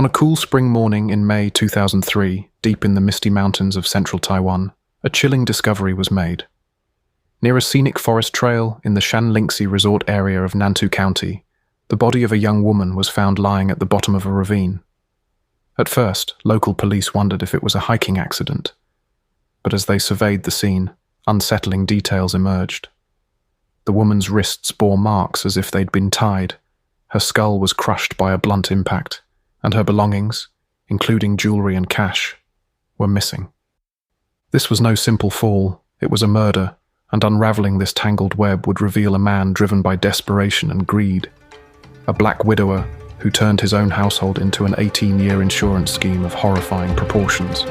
On a cool spring morning in May 2003, deep in the misty mountains of central Taiwan, a chilling discovery was made. Near a scenic forest trail in the Shanlingxi resort area of Nantou County, the body of a young woman was found lying at the bottom of a ravine. At first, local police wondered if it was a hiking accident, but as they surveyed the scene, unsettling details emerged. The woman's wrists bore marks as if they'd been tied, her skull was crushed by a blunt impact, and her belongings, including jewelry and cash, were missing. This was no simple fall, it was a murder, and unraveling this tangled web would reveal a man driven by desperation and greed, a black widower who turned his own household into an 18-year insurance scheme of horrifying proportions.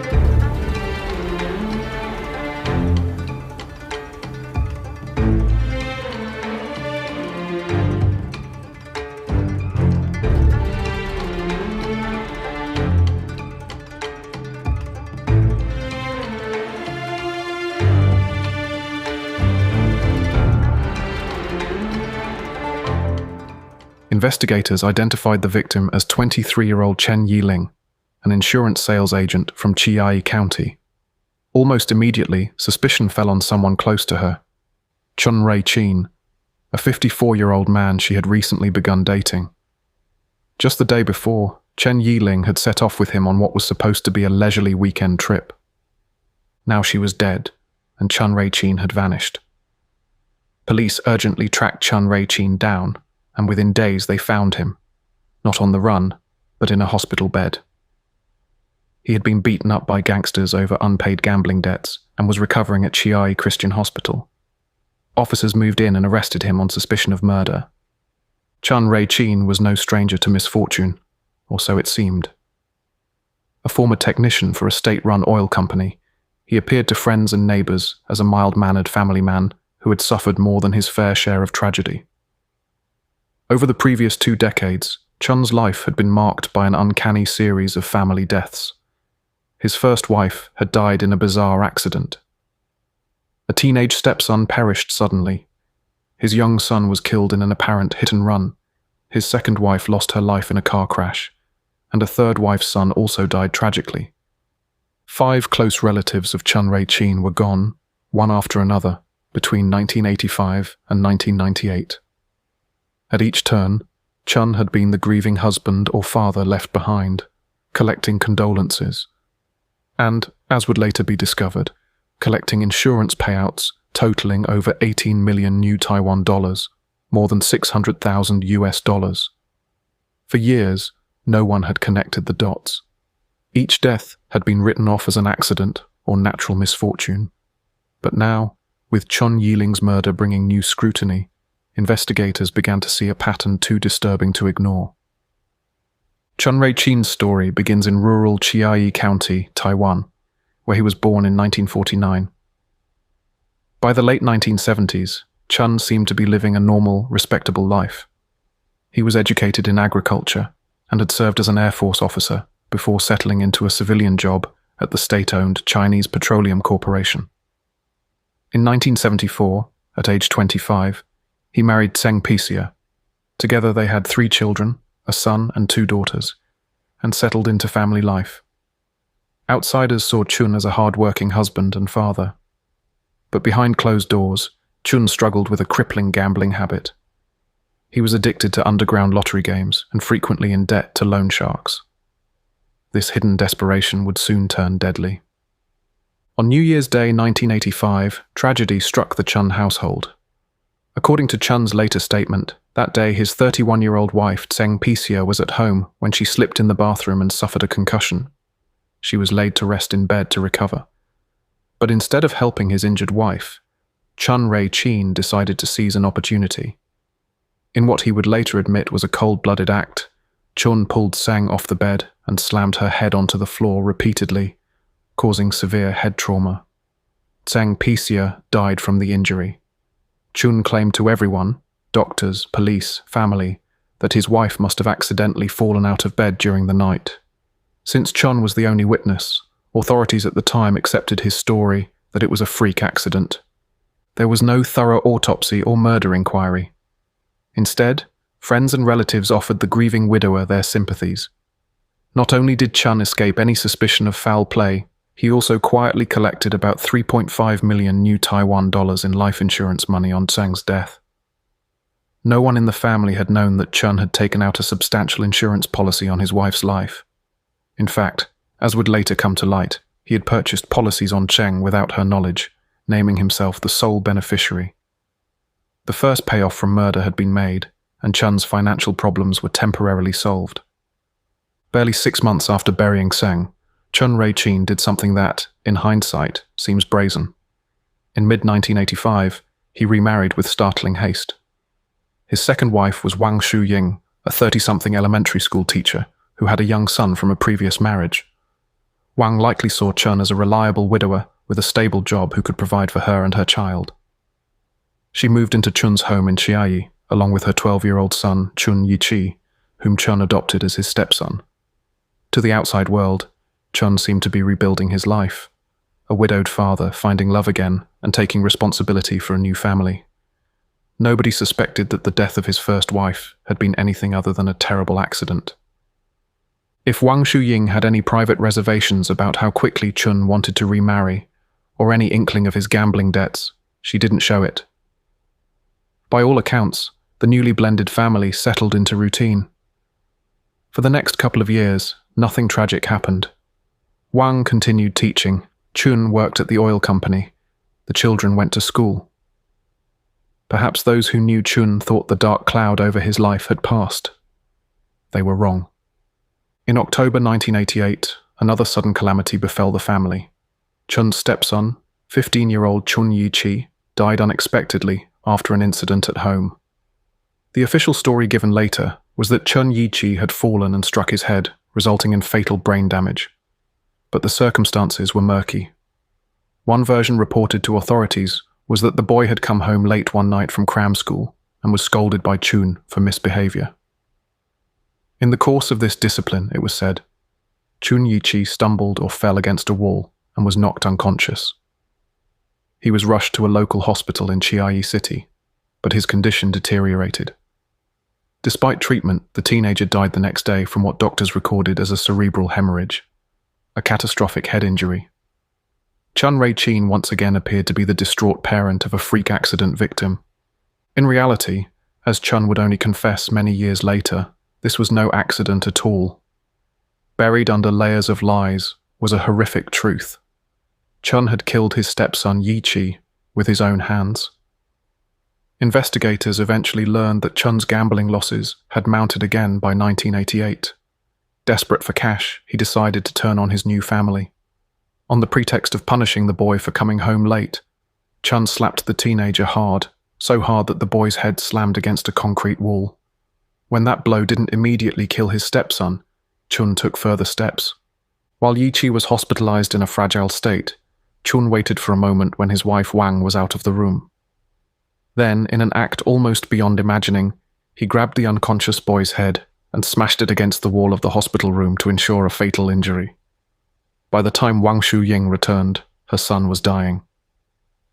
Investigators identified the victim as 23-year-old Chen Yiling, an insurance sales agent from Chiayi County. Almost immediately, suspicion fell on someone close to her, Chun Rei-chin, a 54-year-old man she had recently begun dating. Just the day before, Chen Yiling had set off with him on what was supposed to be a leisurely weekend trip. Now she was dead, and Chun Rei-chin had vanished. Police urgently tracked Chun Rei-chin down, and within days they found him, not on the run, but in a hospital bed. He had been beaten up by gangsters over unpaid gambling debts and was recovering at Chiayi Christian Hospital. Officers moved in and arrested him on suspicion of murder. Chun Rei-chin was no stranger to misfortune, or so it seemed. A former technician for a state-run oil company, he appeared to friends and neighbors as a mild-mannered family man who had suffered more than his fair share of tragedy. Over the previous 2 decades, Chun's life had been marked by an uncanny series of family deaths. His first wife had died in a bizarre accident. A teenage stepson perished suddenly. His young son was killed in an apparent hit-and-run. His second wife lost her life in a car crash, and a third wife's son also died tragically. 5 close relatives of Chun Rei-chin were gone, one after another, between 1985 and 1998. At each turn, Chun had been the grieving husband or father left behind, collecting condolences, and, as would later be discovered, collecting insurance payouts totaling over 18 million new Taiwan dollars, more than 600,000 US dollars. For years, no one had connected the dots. Each death had been written off as an accident or natural misfortune. But now, with Chun Yiling's murder bringing new scrutiny, investigators began to see a pattern too disturbing to ignore. Chun Rei-chin's story begins in rural Chiayi County, Taiwan, where he was born in 1949. By the late 1970s, Chun seemed to be living a normal, respectable life. He was educated in agriculture and had served as an Air Force officer before settling into a civilian job at the state-owned Chinese Petroleum Corporation. In 1974, at age 25, he married Tseng Pisia. Together they had 3 children, a son and 2 daughters, and settled into family life. Outsiders saw Chun as a hard-working husband and father. But behind closed doors, Chun struggled with a crippling gambling habit. He was addicted to underground lottery games and frequently in debt to loan sharks. This hidden desperation would soon turn deadly. On New Year's Day 1985, tragedy struck the Chun household. According to Chun's later statement, that day his 31-year-old wife Tseng Pisia was at home when she slipped in the bathroom and suffered a concussion. She was laid to rest in bed to recover. But instead of helping his injured wife, Chun Rei-chin decided to seize an opportunity. In what he would later admit was a cold-blooded act, Chun pulled Tseng off the bed and slammed her head onto the floor repeatedly, causing severe head trauma. Tseng Pisia died from the injury. Chun claimed to everyone, doctors, police, family, that his wife must have accidentally fallen out of bed during the night. Since Chun was the only witness, authorities at the time accepted his story that it was a freak accident. There was no thorough autopsy or murder inquiry. Instead, friends and relatives offered the grieving widower their sympathies. Not only did Chun escape any suspicion of foul play, he also quietly collected about 3.5 million new Taiwan dollars in life insurance money on Tseng's death. No one in the family had known that Chun had taken out a substantial insurance policy on his wife's life. In fact, as would later come to light, he had purchased policies on Tseng without her knowledge, naming himself the sole beneficiary. The first payoff from murder had been made, and Chun's financial problems were temporarily solved. Barely 6 months after burying Tseng, Chun Rei-chin did something that, in hindsight, seems brazen. In mid-1985, he remarried with startling haste. His second wife was Wang Shu-ying, a 30-something elementary school teacher who had a young son from a previous marriage. Wang likely saw Chun as a reliable widower with a stable job who could provide for her and her child. She moved into Chun's home in Chiayi, along with her 12-year-old son, Chun Yi-chi, whom Chun adopted as his stepson. To the outside world, Chun seemed to be rebuilding his life, a widowed father finding love again and taking responsibility for a new family. Nobody suspected that the death of his first wife had been anything other than a terrible accident. If Wang Shu-ying had any private reservations about how quickly Chun wanted to remarry, or any inkling of his gambling debts, she didn't show it. By all accounts, the newly blended family settled into routine. For the next couple of years, nothing tragic happened. Wang continued teaching, Chun worked at the oil company, the children went to school. Perhaps those who knew Chun thought the dark cloud over his life had passed. They were wrong. In October 1988, another sudden calamity befell the family. Chun's stepson, 15-year-old Chun Yi-chi, died unexpectedly after an incident at home. The official story given later was that Chun Yi-chi had fallen and struck his head, resulting in fatal brain damage. But the circumstances were murky. One version reported to authorities was that the boy had come home late one night from cram school and was scolded by Chun for misbehavior. In the course of this discipline, it was said, Chun Yi-chi stumbled or fell against a wall and was knocked unconscious. He was rushed to a local hospital in Chiayi City, but his condition deteriorated. Despite treatment, the teenager died the next day from what doctors recorded as a cerebral hemorrhage, a catastrophic head injury. Chun Rei-chin once again appeared to be the distraught parent of a freak accident victim. In reality, as Chun would only confess many years later, this was no accident at all. Buried under layers of lies was a horrific truth. Chun had killed his stepson Yi-chi with his own hands. Investigators eventually learned that Chun's gambling losses had mounted again by 1988. Desperate for cash, he decided to turn on his new family. On the pretext of punishing the boy for coming home late, Chun slapped the teenager hard, so hard that the boy's head slammed against a concrete wall. When that blow didn't immediately kill his stepson, Chun took further steps. While Yi-chi was hospitalized in a fragile state, Chun waited for a moment when his wife Wang was out of the room. Then, in an act almost beyond imagining, he grabbed the unconscious boy's head and smashed it against the wall of the hospital room to ensure a fatal injury. By the time Wang Shu-ying returned, her son was dying.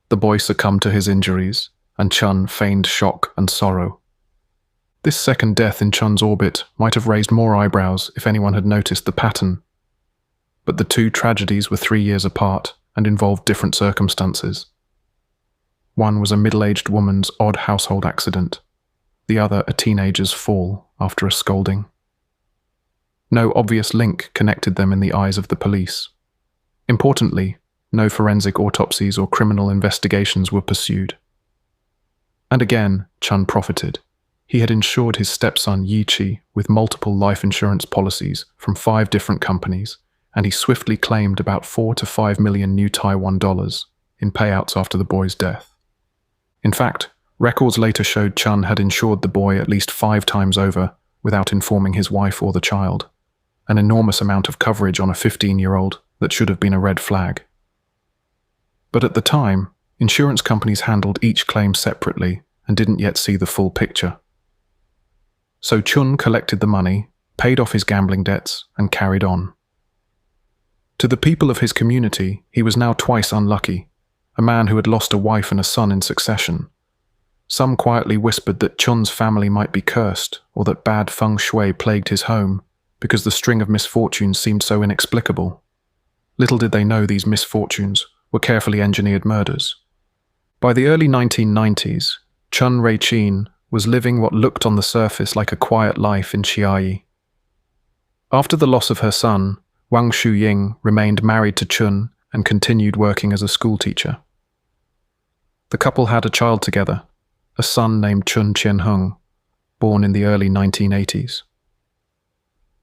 The boy succumbed to his injuries, and Chun feigned shock and sorrow. This second death in Chun's orbit might have raised more eyebrows if anyone had noticed the pattern. But the two tragedies were 3 years apart and involved different circumstances. One was a middle-aged woman's odd household accident, the other a teenager's fall after a scolding. No obvious link connected them in the eyes of the police. Importantly, no forensic autopsies or criminal investigations were pursued. And again, Chun profited. He had insured his stepson Yi-chi with multiple life insurance policies from 5 different companies, and he swiftly claimed about 4 to 5 million new Taiwan dollars in payouts after the boy's death. In fact, records later showed Chun had insured the boy at least 5 times over without informing his wife or the child, an enormous amount of coverage on a 15-year-old that should have been a red flag. But at the time, insurance companies handled each claim separately and didn't yet see the full picture. So Chun collected the money, paid off his gambling debts, and carried on. To the people of his community, he was now twice unlucky, a man who had lost a wife and a son in succession. Some quietly whispered that Chun's family might be cursed, or that bad feng shui plagued his home, because the string of misfortunes seemed so inexplicable. Little did they know these misfortunes were carefully engineered murders. By the early 1990s, Chun Rei-chin was living what looked on the surface like a quiet life in Chiayi. After the loss of her son, Wang Shuying remained married to Chun and continued working as a schoolteacher. The couple had a child together, a son named Chun Chien-hung, born in the early 1980s.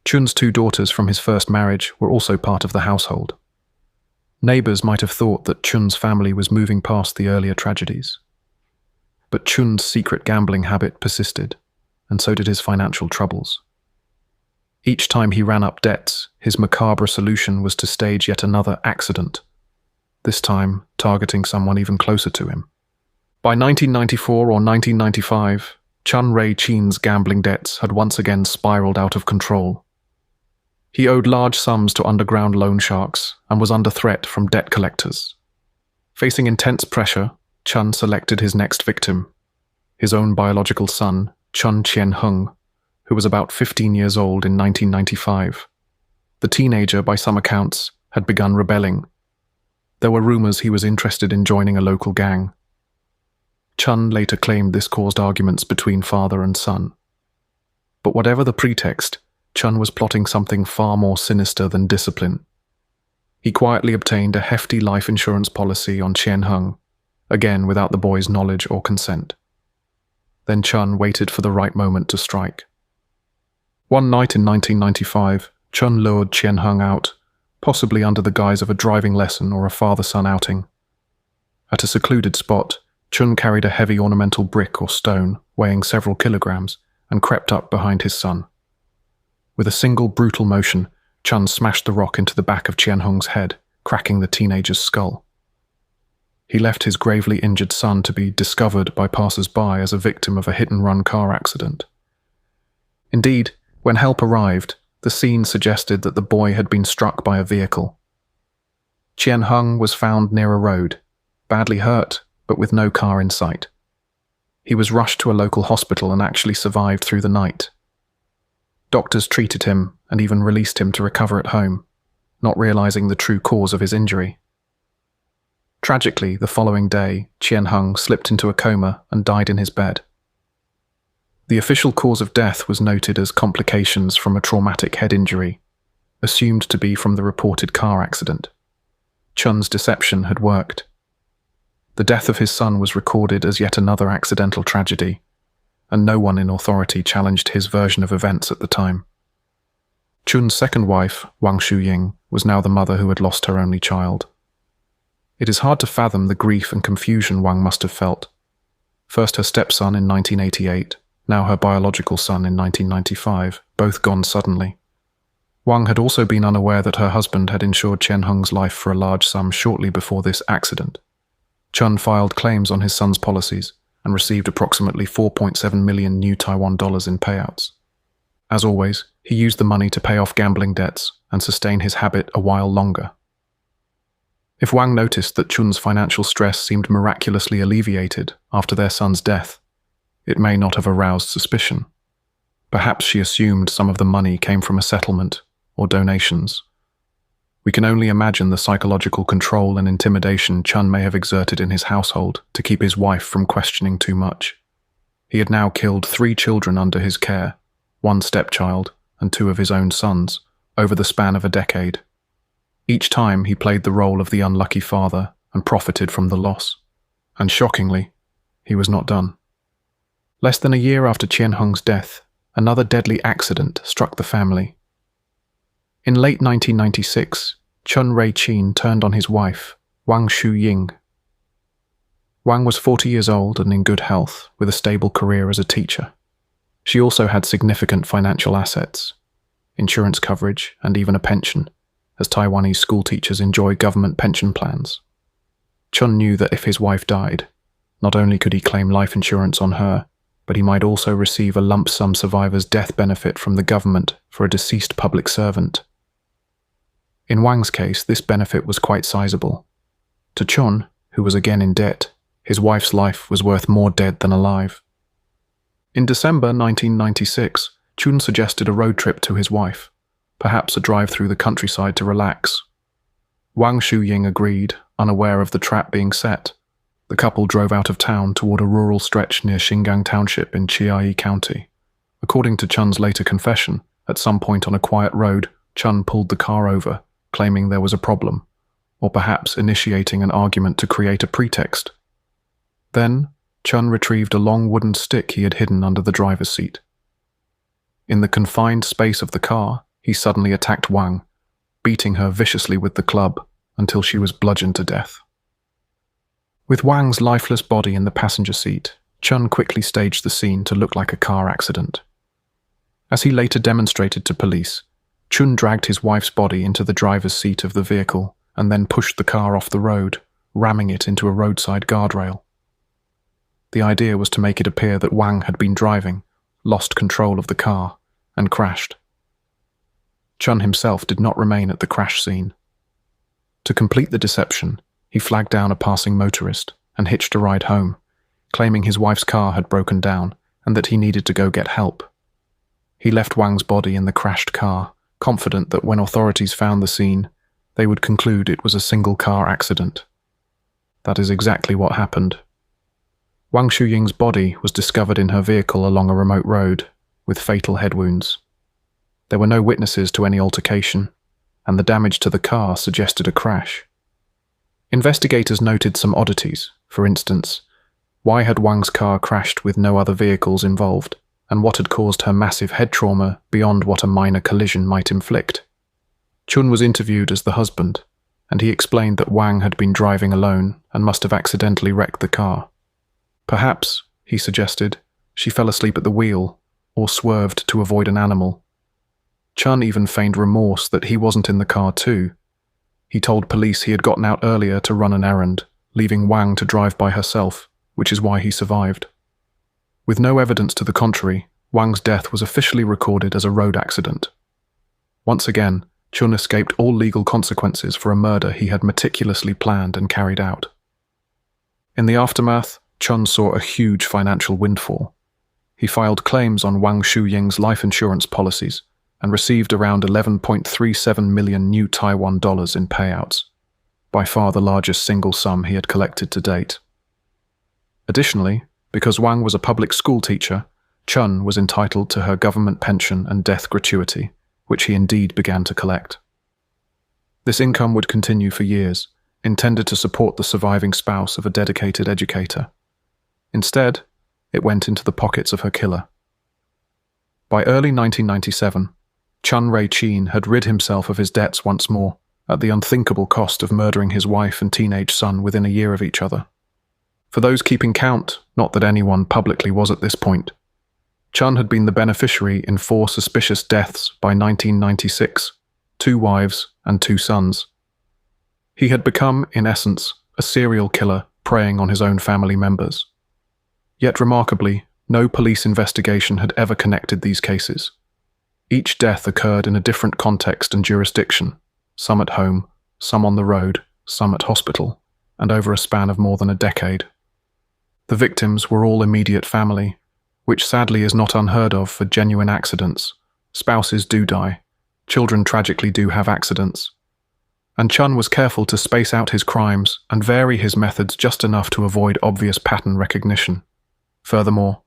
Chun's 2 daughters from his first marriage were also part of the household. Neighbors might have thought that Chun's family was moving past the earlier tragedies. But Chun's secret gambling habit persisted, and so did his financial troubles. Each time he ran up debts, his macabre solution was to stage yet another accident, this time targeting someone even closer to him. By 1994 or 1995, Chun Rei-chin's gambling debts had once again spiraled out of control. He owed large sums to underground loan sharks and was under threat from debt collectors. Facing intense pressure, Chun selected his next victim, his own biological son, Chun Chien-hung, who was about 15 years old in 1995. The teenager, by some accounts, had begun rebelling. There were rumors he was interested in joining a local gang. Chun later claimed this caused arguments between father and son. But whatever the pretext, Chun was plotting something far more sinister than discipline. He quietly obtained a hefty life insurance policy on Chien-hung, again without the boy's knowledge or consent. Then Chun waited for the right moment to strike. One night in 1995, Chun lured Chien-hung out, possibly under the guise of a driving lesson or a father-son outing. At a secluded spot, Chun carried a heavy ornamental brick or stone, weighing several kilograms, and crept up behind his son. With a single brutal motion, Chun smashed the rock into the back of Chien-hung's head, cracking the teenager's skull. He left his gravely injured son to be discovered by passers-by as a victim of a hit-and-run car accident. Indeed, when help arrived, the scene suggested that the boy had been struck by a vehicle. Chien-hung was found near a road, badly hurt, but with no car in sight. He was rushed to a local hospital and actually survived through the night. Doctors treated him and even released him to recover at home, not realizing the true cause of his injury. Tragically, the following day, Chien-hung slipped into a coma and died in his bed. The official cause of death was noted as complications from a traumatic head injury, assumed to be from the reported car accident. Chun's deception had worked. The death of his son was recorded as yet another accidental tragedy, and no one in authority challenged his version of events at the time. Chun's second wife, Wang Shuying, was now the mother who had lost her only child. It is hard to fathom the grief and confusion Wang must have felt. First her stepson in 1988, now her biological son in 1995, both gone suddenly. Wang had also been unaware that her husband had insured Chien-hung's life for a large sum shortly before this accident. Chun filed claims on his son's policies and received approximately 4.7 million new Taiwan dollars in payouts. As always, he used the money to pay off gambling debts and sustain his habit a while longer. If Wang noticed that Chun's financial stress seemed miraculously alleviated after their son's death, it may not have aroused suspicion. Perhaps she assumed some of the money came from a settlement or donations. We can only imagine the psychological control and intimidation Chun may have exerted in his household to keep his wife from questioning too much. He had now killed 3 children under his care, 1 stepchild and 2 of his own sons, over the span of a decade. Each time he played the role of the unlucky father and profited from the loss. And shockingly, he was not done. Less than a year after Chien-hung's death, another deadly accident struck the family. In late 1996, Chun Rei-chin turned on his wife, Wang Shuying. Wang was 40 years old and in good health, with a stable career as a teacher. She also had significant financial assets, insurance coverage, and even a pension, as Taiwanese schoolteachers enjoy government pension plans. Chun knew that if his wife died, not only could he claim life insurance on her, but he might also receive a lump sum survivor's death benefit from the government for a deceased public servant. In Wang's case, this benefit was quite sizable. To Chun, who was again in debt, his wife's life was worth more dead than alive. In December 1996, Chun suggested a road trip to his wife, perhaps a drive through the countryside to relax. Wang Shuying agreed, unaware of the trap being set. The couple drove out of town toward a rural stretch near Xingang Township in Chiayi County. According to Chun's later confession, at some point on a quiet road, Chun pulled the car over, claiming there was a problem, or perhaps initiating an argument to create a pretext. Then, Chun retrieved a long wooden stick he had hidden under the driver's seat. In the confined space of the car, he suddenly attacked Wang, beating her viciously with the club until she was bludgeoned to death. With Wang's lifeless body in the passenger seat, Chun quickly staged the scene to look like a car accident. As he later demonstrated to police, Chun dragged his wife's body into the driver's seat of the vehicle and then pushed the car off the road, ramming it into a roadside guardrail. The idea was to make it appear that Wang had been driving, lost control of the car, and crashed. Chun himself did not remain at the crash scene. To complete the deception, he flagged down a passing motorist and hitched a ride home, claiming his wife's car had broken down and that he needed to go get help. He left Wang's body in the crashed car, confident that when authorities found the scene, they would conclude it was a single-car accident. That is exactly what happened. Wang Shuying's body was discovered in her vehicle along a remote road, with fatal head wounds. There were no witnesses to any altercation, and the damage to the car suggested a crash. Investigators noted some oddities. For instance, why had Wang's car crashed with no other vehicles involved, and what had caused her massive head trauma beyond what a minor collision might inflict? Chun was interviewed as the husband, and he explained that Wang had been driving alone and must have accidentally wrecked the car. Perhaps, he suggested, she fell asleep at the wheel or swerved to avoid an animal. Chun even feigned remorse that he wasn't in the car too. He told police he had gotten out earlier to run an errand, leaving Wang to drive by herself, which is why he survived. With no evidence to the contrary, Wang's death was officially recorded as a road accident. Once again, Chun escaped all legal consequences for a murder he had meticulously planned and carried out. In the aftermath, Chun saw a huge financial windfall. He filed claims on Wang Shuying's life insurance policies and received around 11.37 million new Taiwan dollars in payouts, by far the largest single sum he had collected to date. Additionally, because Wang was a public school teacher, Chun was entitled to her government pension and death gratuity, which he indeed began to collect. This income would continue for years, intended to support the surviving spouse of a dedicated educator. Instead, it went into the pockets of her killer. By early 1997, Chun Rei-Chin had rid himself of his debts once more, at the unthinkable cost of murdering his wife and teenage son within a year of each other. For those keeping count, not that anyone publicly was at this point, Chun had been the beneficiary in 4 suspicious deaths by 1996, 2 wives and 2 sons. He had become, in essence, a serial killer preying on his own family members. Yet remarkably, no police investigation had ever connected these cases. Each death occurred in a different context and jurisdiction, some at home, some on the road, some at hospital, and over a span of more than a decade. The victims were all immediate family, which sadly is not unheard of for genuine accidents. Spouses do die. Children tragically do have accidents. And Chun was careful to space out his crimes and vary his methods just enough to avoid obvious pattern recognition. Furthermore,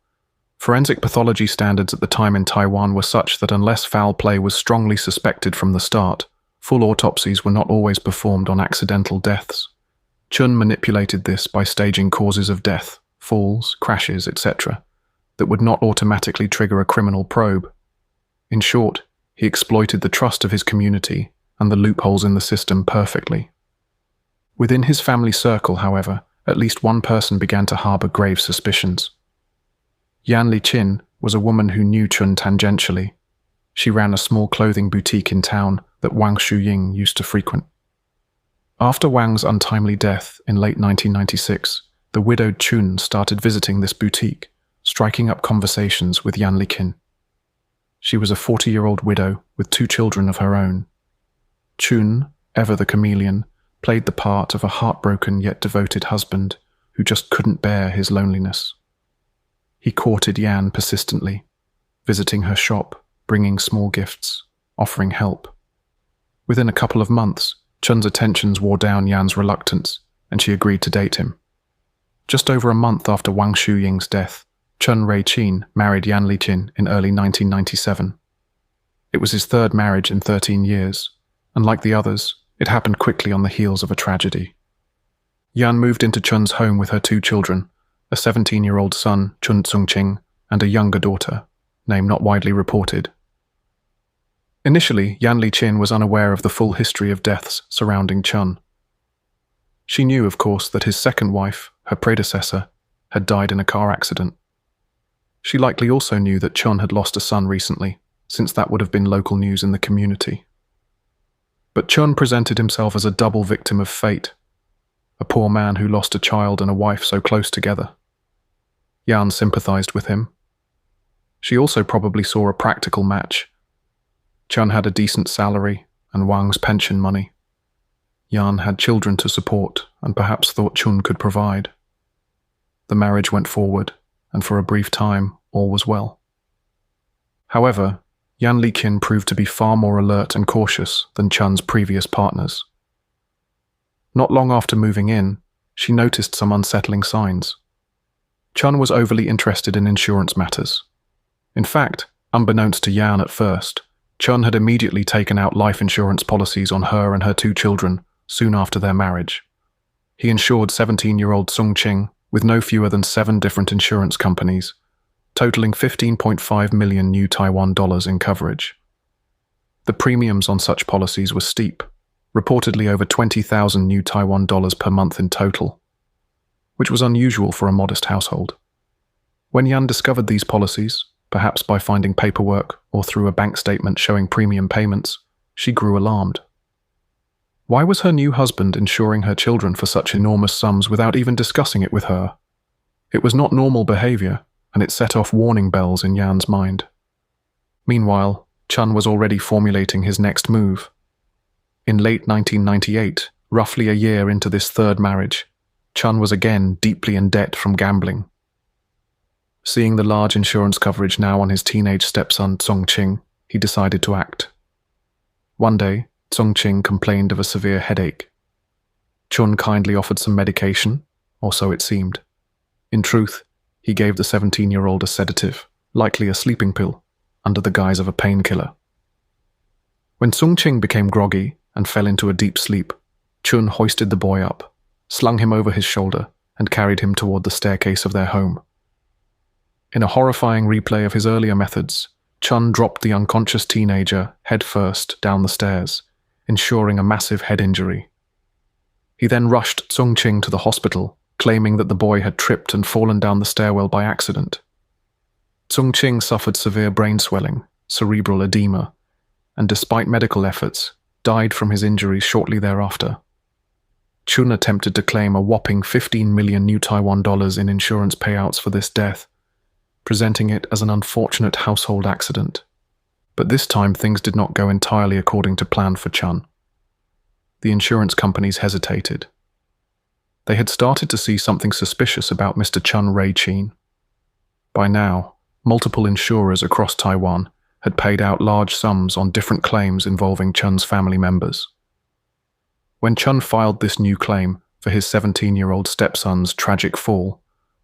forensic pathology standards at the time in Taiwan were such that unless foul play was strongly suspected from the start, full autopsies were not always performed on accidental deaths. Chun manipulated this by staging causes of death, falls, crashes, etc., that would not automatically trigger a criminal probe. In short, he exploited the trust of his community and the loopholes in the system perfectly. Within his family circle, however, at least one person began to harbour grave suspicions. Yan Li-Chin was a woman who knew Chun tangentially. She ran a small clothing boutique in town that Wang Shuying used to frequent. After Wang's untimely death in late 1996, the widowed Chun started visiting this boutique, striking up conversations with Yan Li-Chin. She was a 40-year-old widow with 2 children of her own. Chun, ever the chameleon, played the part of a heartbroken yet devoted husband who just couldn't bear his loneliness. He courted Yan persistently, visiting her shop, bringing small gifts, offering help. Within a couple of months, Chun's attentions wore down Yan's reluctance, and she agreed to date him. Just over a month after Wang Shuying's death, Chun Rei-chin married Yan Li-chin in early 1997. It was his third marriage in 13 years, and like the others, it happened quickly on the heels of a tragedy. Yan moved into Chun's home with her 2 children, a 17-year-old son, Chun Tsung-ching, and a younger daughter, name not widely reported. Initially, Yan Li-chin was unaware of the full history of deaths surrounding Chun. She knew, of course, that his second wife, her predecessor, had died in a car accident. She likely also knew that Chun had lost a son recently, since that would have been local news in the community. But Chun presented himself as a double victim of fate, a poor man who lost a child and a wife so close together. Yan sympathized with him. She also probably saw a practical match. Chun had a decent salary and Wang's pension money. Yan had children to support and perhaps thought Chun could provide. The marriage went forward, and for a brief time, all was well. However, Yan Li-chin proved to be far more alert and cautious than Chun's previous partners. Not long after moving in, she noticed some unsettling signs. Chun was overly interested in insurance matters. In fact, unbeknownst to Yan at first, Chun had immediately taken out life insurance policies on her and her 2 children soon after their marriage. He insured 17-year-old Tsung-ching with no fewer than 7 different insurance companies, totaling 15.5 million new Taiwan dollars in coverage. The premiums on such policies were steep, reportedly over 20,000 new Taiwan dollars per month in total, which was unusual for a modest household. When Yan discovered these policies, perhaps by finding paperwork or through a bank statement showing premium payments, she grew alarmed. Why was her new husband insuring her children for such enormous sums without even discussing it with her? It was not normal behavior, and it set off warning bells in Yan's mind. Meanwhile, Chun was already formulating his next move. In late 1998, roughly a year into this third marriage, Chun was again deeply in debt from gambling. Seeing the large insurance coverage now on his teenage stepson Tsung-ching, he decided to act. One day, Tsung-ching complained of a severe headache. Chun kindly offered some medication, or so it seemed. In truth, he gave the 17-year-old a sedative, likely a sleeping pill, under the guise of a painkiller. When Tsung-ching became groggy and fell into a deep sleep, Chun hoisted the boy up, slung him over his shoulder, and carried him toward the staircase of their home. In a horrifying replay of his earlier methods, Chun dropped the unconscious teenager headfirst down the stairs, ensuring a massive head injury. He then rushed Tsung-ching to the hospital, claiming that the boy had tripped and fallen down the stairwell by accident. Tsung-ching suffered severe brain swelling, cerebral edema, and despite medical efforts, died from his injuries shortly thereafter. Chun attempted to claim a whopping 15 million new Taiwan dollars in insurance payouts for this death, presenting it as an unfortunate household accident. But this time things did not go entirely according to plan for Chun. The insurance companies hesitated. They had started to see something suspicious about Mr. Chun Rei-chin. By now, multiple insurers across Taiwan had paid out large sums on different claims involving Chun's family members. When Chun filed this new claim for his 17-year-old stepson's tragic fall,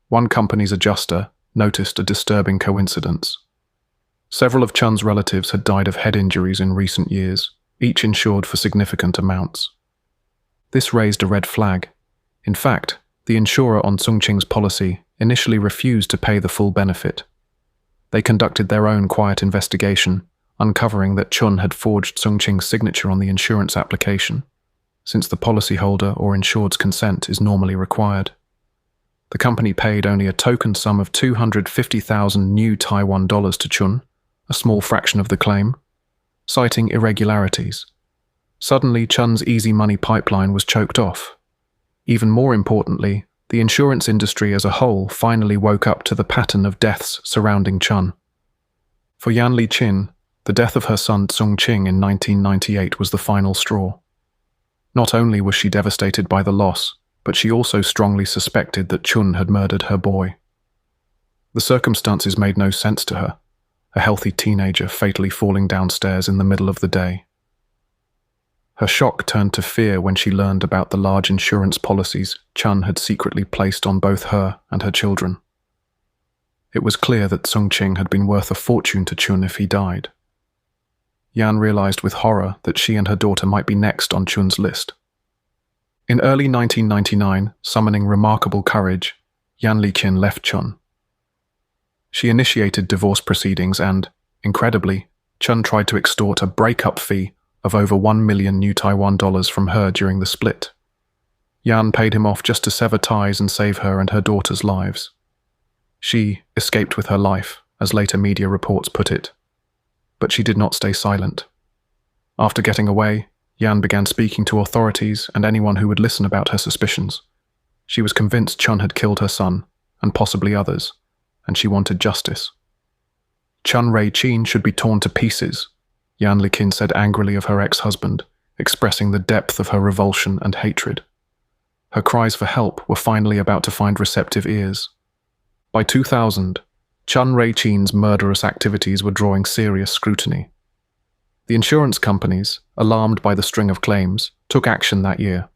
one company's adjuster noticed a disturbing coincidence. Several of Chun's relatives had died of head injuries in recent years, each insured for significant amounts. This raised a red flag. In fact, the insurer on Tsung-ching's policy initially refused to pay the full benefit. They conducted their own quiet investigation, uncovering that Chun had forged Tsung-ching's signature on the insurance application, since the policyholder or insured's consent is normally required. The company paid only a token sum of 250,000 new Taiwan dollars to Chun, a small fraction of the claim, citing irregularities. Suddenly, Chun's easy money pipeline was choked off. Even more importantly, the insurance industry as a whole finally woke up to the pattern of deaths surrounding Chun. For Yan Li-chin, the death of her son Tsung-ching in 1998 was the final straw. Not only was she devastated by the loss, but she also strongly suspected that Chun had murdered her boy. The circumstances made no sense to her. a healthy teenager fatally falling downstairs in the middle of the day. Her shock turned to fear when she learned about the large insurance policies Chun had secretly placed on both her and her children. It was clear that Sung Ching had been worth a fortune to Chun if he died. Yan realized with horror that she and her daughter might be next on Chun's list. In early 1999, summoning remarkable courage, Yan Li-kin left Chun. She initiated divorce proceedings and, incredibly, Chun tried to extort a breakup fee of over 1 million new Taiwan dollars from her during the split. Yan paid him off just to sever ties and save her and her daughter's lives. She escaped with her life, as later media reports put it. But she did not stay silent. After getting away, Yan began speaking to authorities and anyone who would listen about her suspicions. She was convinced Chun had killed her son, and possibly others, and she wanted justice. Chun Rei-chin should be torn to pieces, Yan Li-kin said angrily of her ex-husband, expressing the depth of her revulsion and hatred. Her cries for help were finally about to find receptive ears. By 2000, Chun Rei-chin's murderous activities were drawing serious scrutiny. The insurance companies, alarmed by the string of claims, took action that year.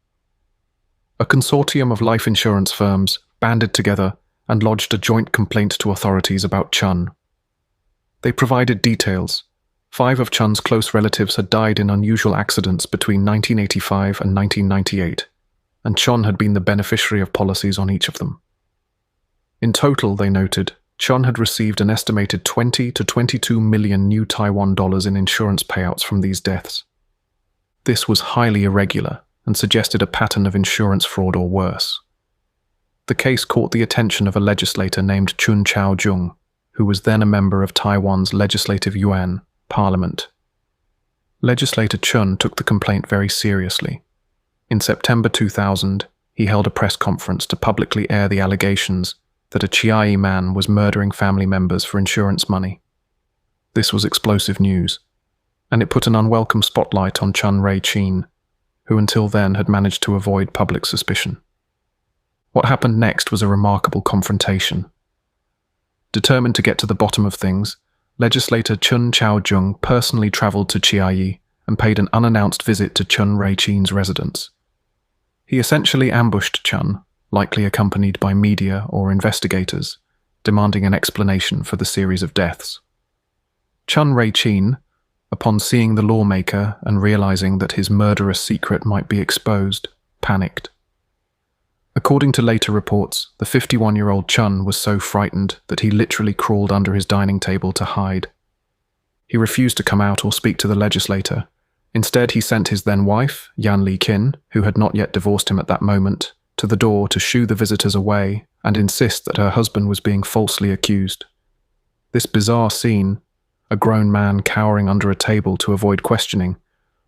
A consortium of life insurance firms banded together and lodged a joint complaint to authorities about Chun. They provided details. 5 of Chun's close relatives had died in unusual accidents between 1985 and 1998, and Chun had been the beneficiary of policies on each of them. In total, they noted, Chun had received an estimated 20 to 22 million new Taiwan dollars in insurance payouts from these deaths. This was highly irregular and suggested a pattern of insurance fraud or worse. The case caught the attention of a legislator named Chun Chao-jung, who was then a member of Taiwan's Legislative Yuan Parliament. Legislator Chun took the complaint very seriously. In September 2000, he held a press conference to publicly air the allegations that a Chiayi man was murdering family members for insurance money. This was explosive news, and it put an unwelcome spotlight on Chun Rei-chin, who until then had managed to avoid public suspicion. What happened next was a remarkable confrontation. Determined to get to the bottom of things, legislator Chun Chao-jung personally traveled to Chiayi and paid an unannounced visit to Chun Rei-chin's residence. He essentially ambushed Chun, likely accompanied by media or investigators, demanding an explanation for the series of deaths. Chun Rei-chin, upon seeing the lawmaker and realizing that his murderous secret might be exposed, panicked. According to later reports, the 51-year-old Chun was so frightened that he literally crawled under his dining table to hide. He refused to come out or speak to the legislator. Instead, he sent his then-wife, Yan Li-kin, who had not yet divorced him at that moment, to the door to shoo the visitors away and insist that her husband was being falsely accused. This bizarre scene, a grown man cowering under a table to avoid questioning,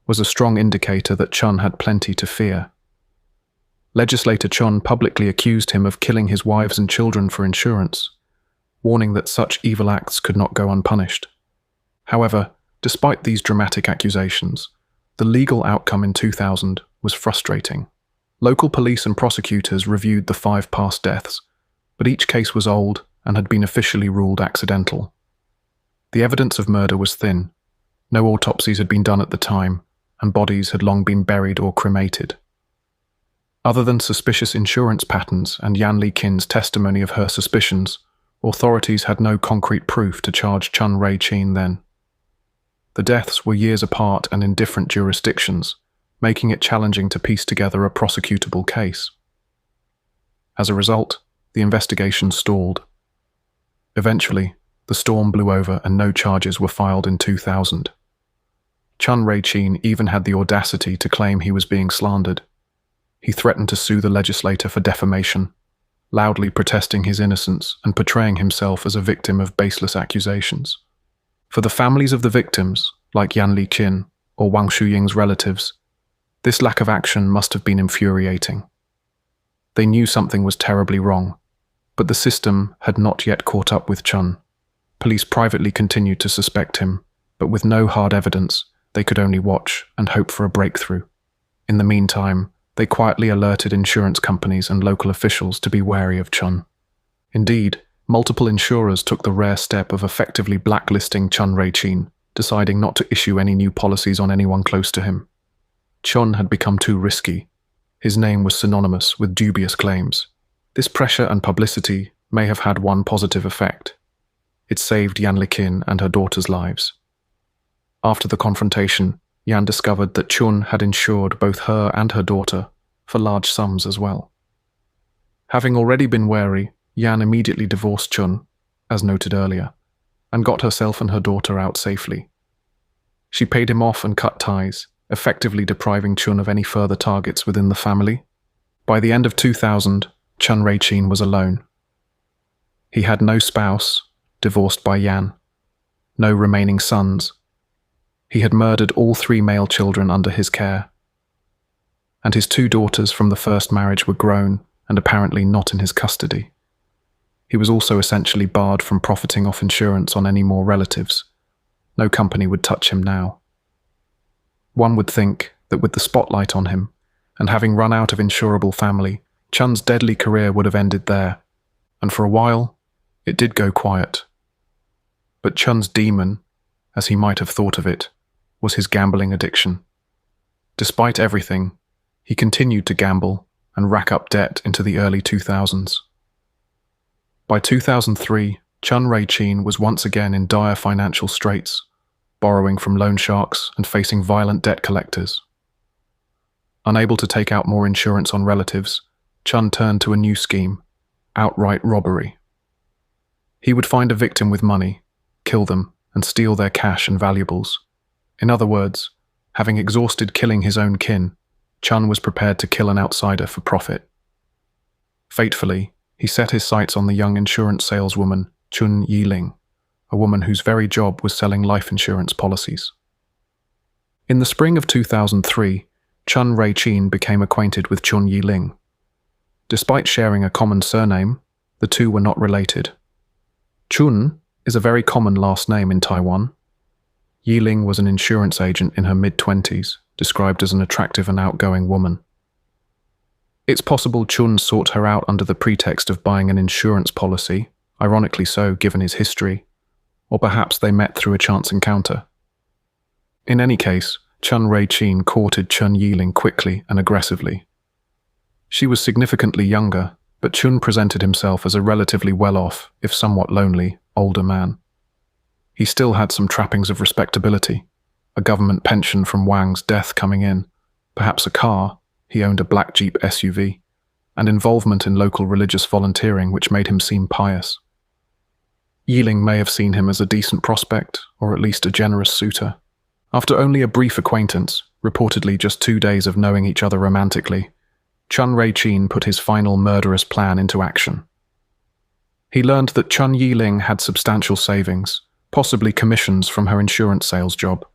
was a strong indicator that Chun had plenty to fear. Legislator Chun publicly accused him of killing his wives and children for insurance, warning that such evil acts could not go unpunished. However, despite these dramatic accusations, the legal outcome in 2000 was frustrating. Local police and prosecutors reviewed the 5 past deaths, but each case was old and had been officially ruled accidental. The evidence of murder was thin. No autopsies had been done at the time, and bodies had long been buried or cremated. Other than suspicious insurance patterns and Yan Li-kin's testimony of her suspicions, authorities had no concrete proof to charge Chun Rei-chin then. The deaths were years apart and in different jurisdictions, making it challenging to piece together a prosecutable case. As a result, the investigation stalled. Eventually, the storm blew over and no charges were filed in 2000. Chun Rei-chin even had the audacity to claim he was being slandered. He threatened to sue the legislator for defamation, loudly protesting his innocence and portraying himself as a victim of baseless accusations. For the families of the victims, like Yan Li-kin or Wang Shuying's relatives, this lack of action must have been infuriating. They knew something was terribly wrong, but the system had not yet caught up with Chun. Police privately continued to suspect him, but with no hard evidence, they could only watch and hope for a breakthrough. In the meantime, they quietly alerted insurance companies and local officials to be wary of Chun. Indeed, Multiple insurers took the rare step of effectively blacklisting Chun Rei-chin, deciding not to issue any new policies on anyone close to him. Chun had become too risky. His name was synonymous with dubious claims. This pressure and publicity may have had one positive effect. It saved Yan Liqin and her daughter's lives. After the confrontation, Yan discovered that Chun had insured both her and her daughter for large sums as well. Having already been wary, Yan immediately divorced Chun, as noted earlier, and got herself and her daughter out safely. She paid him off and cut ties, effectively depriving Chun of any further targets within the family. By the end of 2000, Chun Rei-chin was alone. He had no spouse, divorced by Yan, no remaining sons. He had murdered all 3 male children under his care, and his 2 daughters from the first marriage were grown and apparently not in his custody. He was also essentially barred from profiting off insurance on any more relatives. No company would touch him now. One would think that with the spotlight on him, and having run out of insurable family, Chun's deadly career would have ended there, and for a while, it did go quiet. But Chun's demon, as he might have thought of it, was his gambling addiction. Despite everything, he continued to gamble and rack up debt into the early 2000s. By 2003, Chun Rei-chin was once again in dire financial straits, borrowing from loan sharks and facing violent debt collectors. Unable to take out more insurance on relatives, Chun turned to a new scheme: outright robbery. He would find a victim with money, kill them, and steal their cash and valuables. In other words, having exhausted killing his own kin, Chun was prepared to kill an outsider for profit. Fatefully, he set his sights on the young insurance saleswoman Chun Yiling, a woman whose very job was selling life insurance policies. In the spring of 2003, Chun Rei-chin became acquainted with Chun Yiling. Despite sharing a common surname, the two were not related. Chun is a very common last name in Taiwan. Yiling was an insurance agent in her mid-20s, described as an attractive and outgoing woman. It's possible Chun sought her out under the pretext of buying an insurance policy, ironically so given his history, or perhaps they met through a chance encounter. In any case, Chun Rei-chin courted Chun Yiling quickly and aggressively. She was significantly younger, but Chun presented himself as a relatively well-off, if somewhat lonely, older man. He still had some trappings of respectability, a government pension from Wang's death coming in, perhaps a car, he owned a black Jeep SUV, and involvement in local religious volunteering which made him seem pious. Yiling may have seen him as a decent prospect, or at least a generous suitor. After only a brief acquaintance, reportedly just 2 days of knowing each other romantically, Chun Rei-chin put his final murderous plan into action. He learned that Chun Yiling had substantial savings, possibly commissions from her insurance sales job.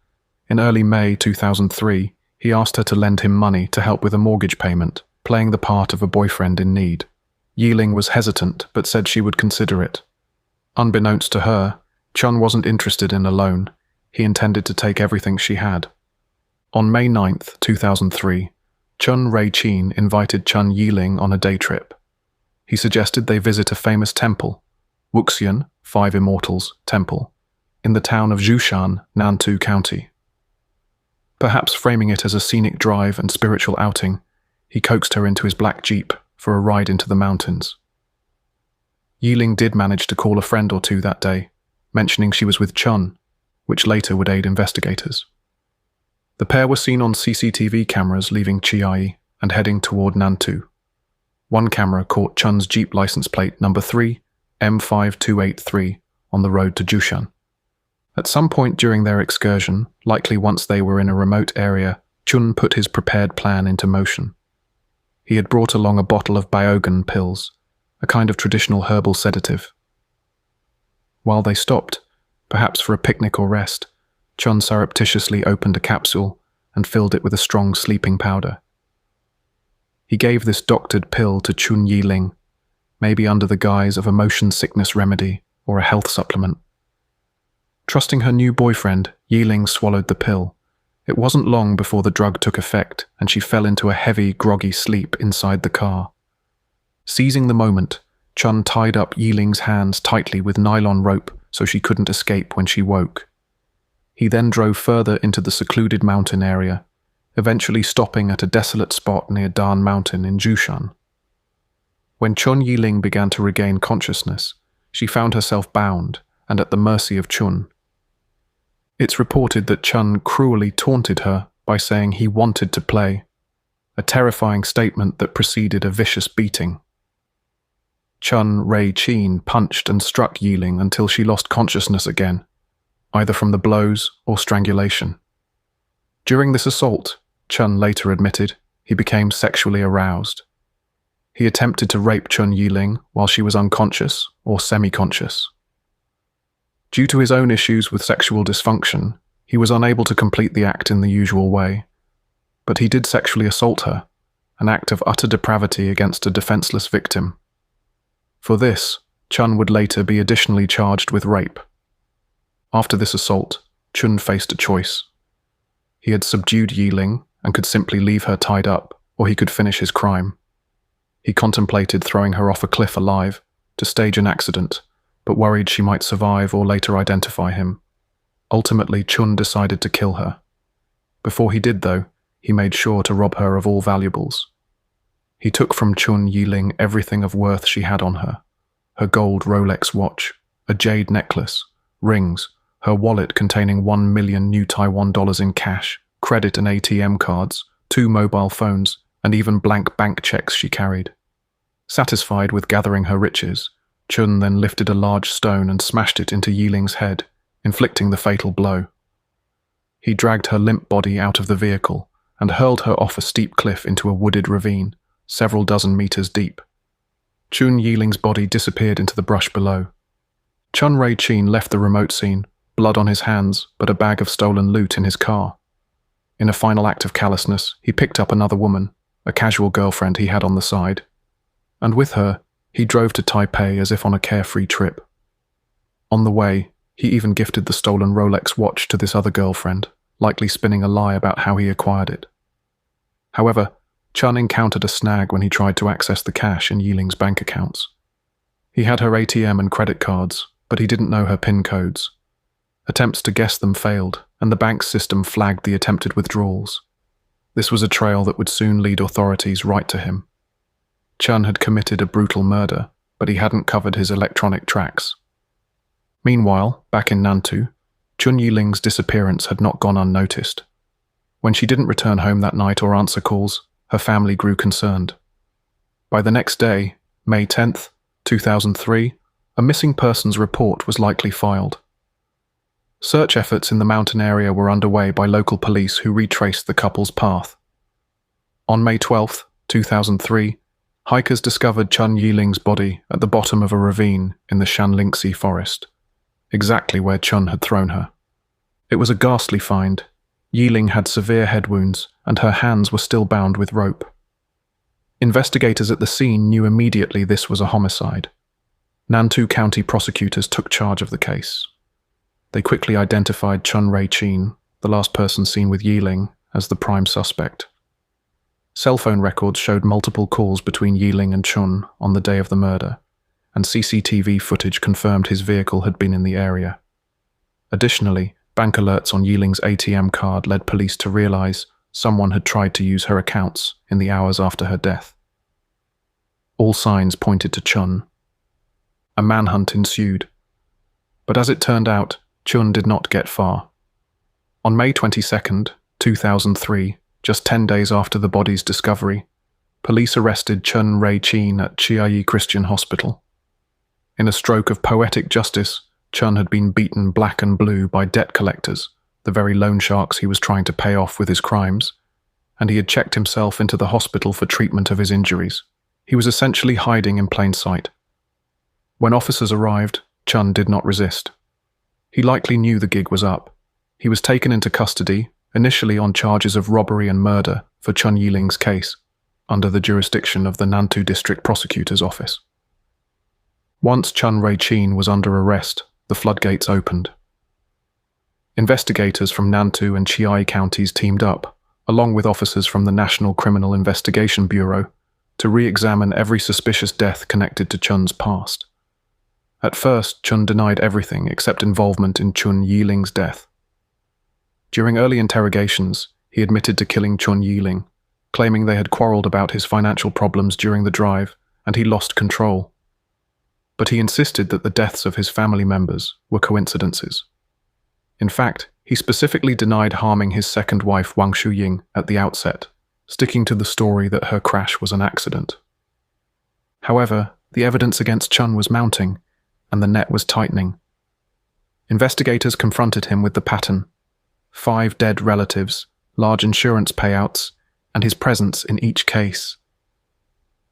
In early May 2003, he asked her to lend him money to help with a mortgage payment, playing the part of a boyfriend in need. Yiling was hesitant, but said she would consider it. Unbeknownst to her, Chun wasn't interested in a loan. He intended to take everything she had. On May 9, 2003, Chun Rei-chin invited Chun Yiling on a day trip. He suggested they visit a famous temple, Wuxian, 5 Immortals, Temple, in the town of Zhoushan, Nantou County. Perhaps framing it as a scenic drive and spiritual outing, he coaxed her into his black Jeep for a ride into the mountains. Yiling did manage to call a friend or two that day, mentioning she was with Chun, which later would aid investigators. The pair were seen on CCTV cameras leaving Chiayi and heading toward Nantou. One camera caught Chun's Jeep license plate number 3 M5283 on the road to Zhoushan. At some point during their excursion, likely once they were in a remote area, Chun put his prepared plan into motion. He had brought along a bottle of biogan pills, a kind of traditional herbal sedative. While they stopped, perhaps for a picnic or rest, Chun surreptitiously opened a capsule and filled it with a strong sleeping powder. He gave this doctored pill to Chun Yiling, maybe under the guise of a motion sickness remedy or a health supplement. Trusting her new boyfriend, Yiling swallowed the pill. It wasn't long before the drug took effect and she fell into a heavy, groggy sleep inside the car. Seizing the moment, Chun tied up Yiling's hands tightly with nylon rope so she couldn't escape when she woke. He then drove further into the secluded mountain area, eventually stopping at a desolate spot near Dan Mountain in Jushan. When Chun Yiling began to regain consciousness, she found herself bound and at the mercy of Chun. It's reported that Chun cruelly taunted her by saying he wanted to play, a terrifying statement that preceded a vicious beating. Chun Ray-Chin punched and struck Yiling until she lost consciousness again, either from the blows or strangulation. During this assault, Chun later admitted, he became sexually aroused. He attempted to rape Chun Yiling while she was unconscious or semi-conscious. Due to his own issues with sexual dysfunction, he was unable to complete the act in the usual way, but he did sexually assault her, an act of utter depravity against a defenseless victim. For this, Chun would later be additionally charged with rape. After this assault, Chun faced a choice. He had subdued Yiling and could simply leave her tied up, or he could finish his crime. He contemplated throwing her off a cliff alive to stage an accident, but worried she might survive or later identify him. Ultimately, Chun decided to kill her. Before he did, though, he made sure to rob her of all valuables. He took from Chun Yiling everything of worth she had on her: her gold Rolex watch, a jade necklace, rings, her wallet containing 1 million new Taiwan dollars in cash, credit and ATM cards, 2 mobile phones, and even blank bank checks she carried. Satisfied with gathering her riches, Chun then lifted a large stone and smashed it into Yiling's head, inflicting the fatal blow. He dragged her limp body out of the vehicle and hurled her off a steep cliff into a wooded ravine, several dozen meters deep. Chun Yiling's body disappeared into the brush below. Chun Ray-Chin left the remote scene, blood on his hands, but a bag of stolen loot in his car. In a final act of callousness, he picked up another woman, a casual girlfriend he had on the side, and with her, he drove to Taipei as if on a carefree trip. On the way, he even gifted the stolen Rolex watch to this other girlfriend, likely spinning a lie about how he acquired it. However, Chun encountered a snag when he tried to access the cash in Yiling's bank accounts. He had her ATM and credit cards, but he didn't know her PIN codes. Attempts to guess them failed, and the bank's system flagged the attempted withdrawals. This was a trail that would soon lead authorities right to him. Chun had committed a brutal murder, but he hadn't covered his electronic tracks. Meanwhile, back in Nantou, Chun Yiling's disappearance had not gone unnoticed. When she didn't return home that night or answer calls, her family grew concerned. By the next day, May 10th, 2003, a missing persons report was likely filed. Search efforts in the mountain area were underway by local police who retraced the couple's path. On May 12th, 2003, hikers discovered Chun Yiling's body at the bottom of a ravine in the Shanlingxi forest, exactly where Chun had thrown her. It was a ghastly find. Yiling had severe head wounds, and her hands were still bound with rope. Investigators at the scene knew immediately this was a homicide. Nantou County prosecutors took charge of the case. They quickly identified Chun Ray-Chin, the last person seen with Yiling, as the prime suspect. Cell phone records showed multiple calls between Yiling and Chun on the day of the murder, and CCTV footage confirmed his vehicle had been in the area. Additionally, bank alerts on Yiling's ATM card led police to realize someone had tried to use her accounts in the hours after her death. All signs pointed to Chun. A manhunt ensued. But as it turned out, Chun did not get far. On May 22nd, 2003, just 10 days after the body's discovery, police arrested Chun Ray-Chin at Chiayi Christian Hospital. In a stroke of poetic justice, Chun had been beaten black and blue by debt collectors, the very loan sharks he was trying to pay off with his crimes, and he had checked himself into the hospital for treatment of his injuries. He was essentially hiding in plain sight. When officers arrived, Chun did not resist. He likely knew the gig was up. He was taken into custody, initially on charges of robbery and murder for Chun Yiling's case, under the jurisdiction of the Nantou District Prosecutor's Office. Once Chun Ray-Chin was under arrest, the floodgates opened. Investigators from Nantou and Chiayi counties teamed up, along with officers from the National Criminal Investigation Bureau, to re-examine every suspicious death connected to Chun's past. At first, Chun denied everything except involvement in Chun Yiling's death. During early interrogations, he admitted to killing Chun Yiling, claiming they had quarreled about his financial problems during the drive and he lost control. But he insisted that the deaths of his family members were coincidences. In fact, he specifically denied harming his second wife Wang Shuying at the outset, sticking to the story that her crash was an accident. However, the evidence against Chun was mounting, and the net was tightening. Investigators confronted him with the pattern: 5 dead relatives, large insurance payouts, and his presence in each case.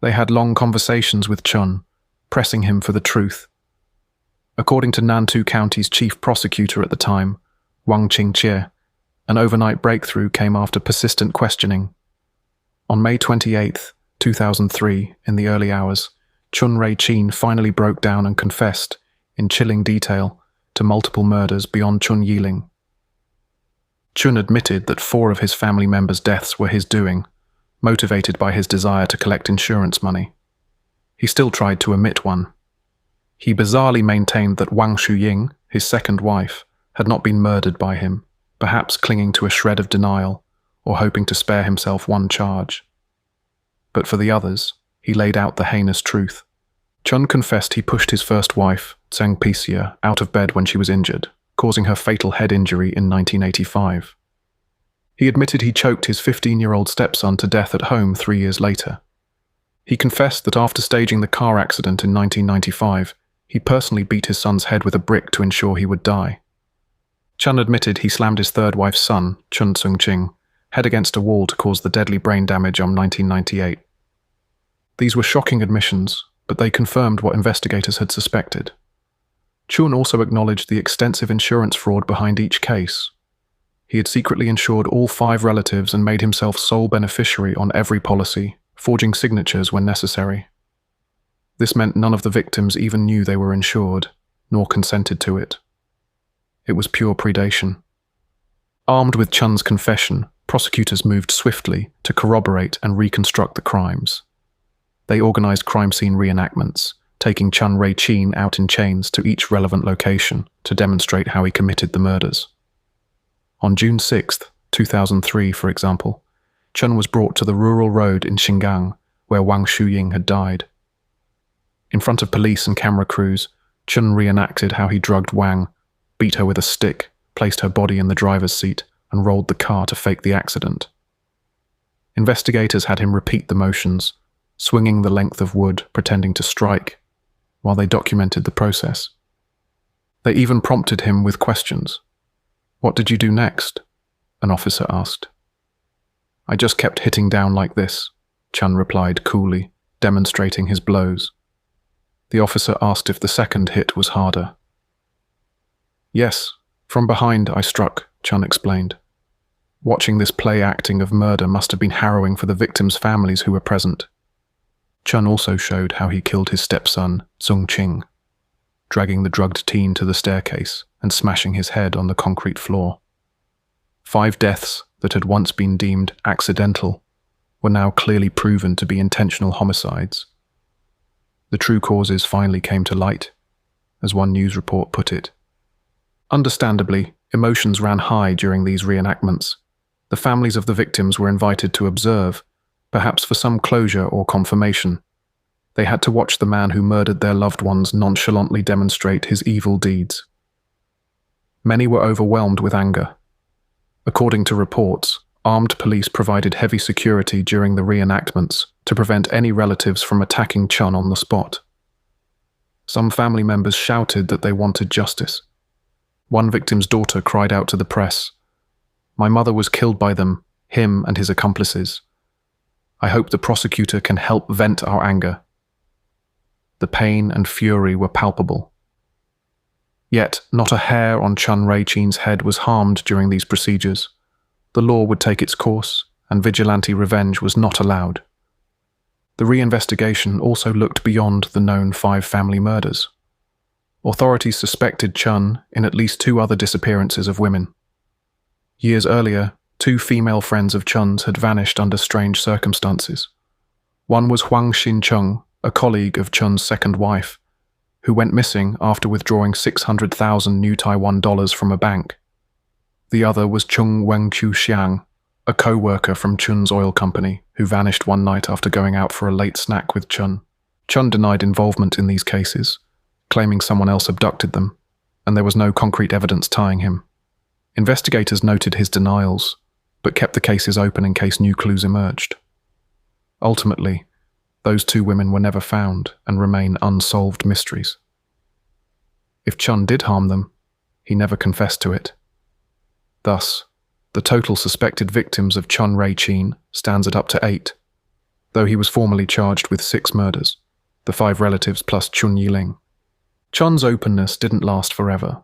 They had long conversations with Chun, pressing him for the truth. According to Nantou County's chief prosecutor at the time, Wang Qingqie, an overnight breakthrough came after persistent questioning. On May 28, 2003, in the early hours, Chun Rei-chin finally broke down and confessed, in chilling detail, to multiple murders beyond Chun Yiling. Chun admitted that 4 of his family members' deaths were his doing, motivated by his desire to collect insurance money. He still tried to omit one. He bizarrely maintained that Wang Shuying, his second wife, had not been murdered by him, perhaps clinging to a shred of denial, or hoping to spare himself one charge. But for the others, he laid out the heinous truth. Chun confessed he pushed his first wife, Tseng Pisia, out of bed when she was injured, causing her fatal head injury in 1985. He admitted he choked his 15-year-old stepson to death at home 3 years later. He confessed that after staging the car accident in 1995, he personally beat his son's head with a brick to ensure he would die. Chun admitted he slammed his third wife's son, Chun Tsung-ching, head against a wall to cause the deadly brain damage on 1998. These were shocking admissions, but they confirmed what investigators had suspected. Chun also acknowledged the extensive insurance fraud behind each case. He had secretly insured all 5 relatives and made himself sole beneficiary on every policy, forging signatures when necessary. This meant none of the victims even knew they were insured, nor consented to it. It was pure predation. Armed with Chun's confession, prosecutors moved swiftly to corroborate and reconstruct the crimes. They organized crime scene reenactments, taking Chun Rei-chin out in chains to each relevant location to demonstrate how he committed the murders. On June 6, 2003, for example, Chun was brought to the rural road in Xingang, where Wang Shuying had died. In front of police and camera crews, Chun reenacted how he drugged Wang, beat her with a stick, placed her body in the driver's seat, and rolled the car to fake the accident. Investigators had him repeat the motions, swinging the length of wood, pretending to strike, while they documented the process. They even prompted him with questions. "What did you do next?" an officer asked. "I just kept hitting down like this," Chun replied coolly, demonstrating his blows. The officer asked if the second hit was harder. "Yes, from behind I struck," Chun explained. Watching this play acting of murder must have been harrowing for the victims' families who were present. Chun also showed how he killed his stepson, Tsung Ching, dragging the drugged teen to the staircase and smashing his head on the concrete floor. 5 deaths that had once been deemed accidental were now clearly proven to be intentional homicides. The true causes finally came to light, as one news report put it. Understandably, emotions ran high during these reenactments. The families of the victims were invited to observe, perhaps for some closure or confirmation. They had to watch the man who murdered their loved ones nonchalantly demonstrate his evil deeds. Many were overwhelmed with anger. According to reports, armed police provided heavy security during the reenactments to prevent any relatives from attacking Chun on the spot. Some family members shouted that they wanted justice. One victim's daughter cried out to the press, "My mother was killed by them, him and his accomplices. I hope the prosecutor can help vent our anger." The pain and fury were palpable. Yet, not a hair on Chun Rei-chin's head was harmed during these procedures. The law would take its course, and vigilante revenge was not allowed. The reinvestigation also looked beyond the known 5 family murders. Authorities suspected Chun in at least 2 other disappearances of women. Years earlier, 2 female friends of Chun's had vanished under strange circumstances. One was Huang Xin-chung, a colleague of Chun's second wife, who went missing after withdrawing 600,000 new Taiwan dollars from a bank. The other was Chung Wen-Qiu-xiang, a co-worker from Chun's oil company, who vanished one night after going out for a late snack with Chun. Chun denied involvement in these cases, claiming someone else abducted them, and there was no concrete evidence tying him. Investigators noted his denials, but kept the cases open in case new clues emerged. Ultimately, those two women were never found and remain unsolved mysteries. If Chun did harm them, he never confessed to it. Thus, the total suspected victims of Chun Rei-chin stands at up to 8, though he was formally charged with 6 murders, the 5 relatives plus Chun Yiling. Chun's openness didn't last forever.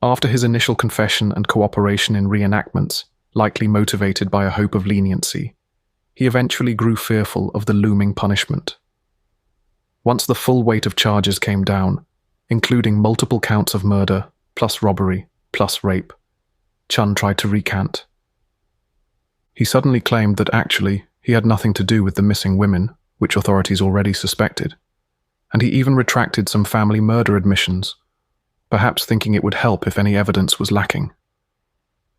After his initial confession and cooperation in reenactments, likely motivated by a hope of leniency, he eventually grew fearful of the looming punishment. Once the full weight of charges came down, including multiple counts of murder, plus robbery, plus rape, Chun tried to recant. He suddenly claimed that actually he had nothing to do with the missing women, which authorities already suspected, and he even retracted some family murder admissions, perhaps thinking it would help if any evidence was lacking.